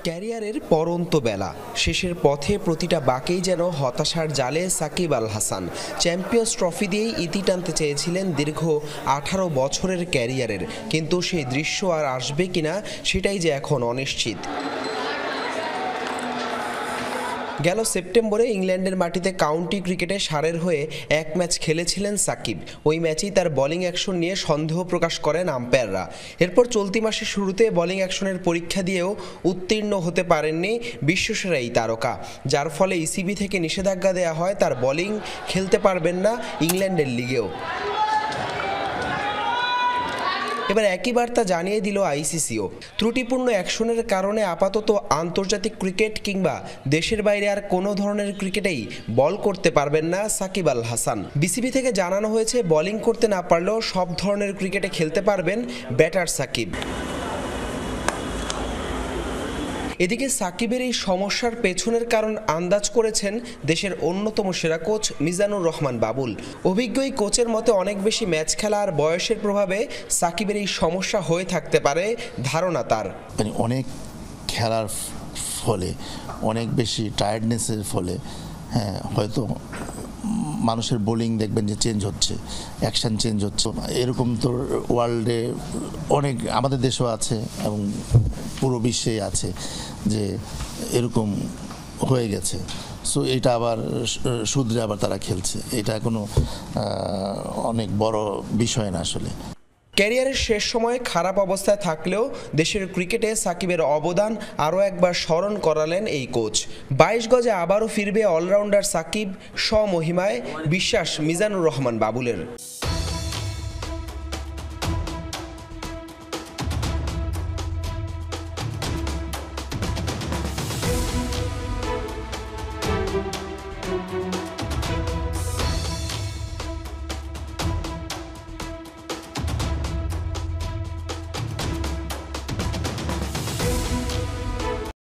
ক্যারিয়ারের পরন্ত বেলা শেষের পথে প্রতিটা বাঁকেই যেন হতাশার জালে সাকিব আল হাসান। চ্যাম্পিয়ন্স ট্রফি দিয়েই ইতি টানতে চেয়েছিলেন দীর্ঘ 18 বছরের ক্যারিয়ারের, কিন্তু সেই দৃশ্য আর আসবে কিনা সেটাই যে এখন অনিশ্চিত। গেল সেপ্টেম্বরে ইংল্যান্ডের মাটিতে কাউন্টি ক্রিকেটে সারের হয়ে এক ম্যাচ খেলেছিলেন সাকিব। ওই ম্যাচেই তার বোলিং অ্যাকশন নিয়ে সন্দেহ প্রকাশ করেন আম্পায়াররা। এরপর চলতি মাসের শুরুতে বোলিং অ্যাকশনের পরীক্ষা দিয়েও উত্তীর্ণ হতে পারেননি বিশ্বসেরা এই তারকা, যার ফলে ইসিবি থেকে নিষেধাজ্ঞা দেওয়া হয়, তার বোলিং খেলতে পারবেন না ইংল্যান্ডের লিগেও। এবার একই বার্তা জানিয়ে দিল আইসিসিও। ত্রুটিপূর্ণ অ্যাকশনের কারণে আপাতত আন্তর্জাতিক ক্রিকেট কিংবা দেশের বাইরে আর কোনো ধরনের ক্রিকেটেই বল করতে পারবেন না সাকিব আল হাসান। বিসিবি থেকে জানানো হয়েছে, বোলিং করতে না পারলেও সব ধরনের ক্রিকেটে খেলতে পারবেন ব্যাটার সাকিব। এদিকে সাকিবের এই সমস্যার পেছনের কারণ আন্দাজ করেছেন দেশের অন্যতম সেরা কোচ মিজানুর রহমান বাবুল। অভিজ্ঞ এই কোচের মতে অনেক বেশি ম্যাচ খেলা আর বয়সের প্রভাবে সাকিবের এই সমস্যা হয়ে থাকতে পারে ধারণা তার। অনেক খেলার ফলে, অনেক বেশি টায়ার্ডনেসের ফলে হয়তো মানুষের বোলিং দেখবেন যে চেঞ্জ হচ্ছে, অ্যাকশন চেঞ্জ হচ্ছে। এরকম তো ওয়ার্ল্ডে অনেক, আমাদের দেশেও আছে এবং পুরো বিশ্বেই আছে যে এরকম হয়ে গেছে। সো এটা আবার শুধরে আবার তারা খেলছে, এটা কোনো অনেক বড় বিষয় না আসলে। ক্যারিয়ারের শেষ সময়ে খারাপ অবস্থায় থাকলেও দেশের ক্রিকেটে সাকিবের অবদান আরও একবার স্মরণ করালেন এই কোচ। 22 গজে আবারও ফিরবে অলরাউন্ডার সাকিব স্বমহিমায়, বিশ্বাস মিজানুর রহমান বাবুলের।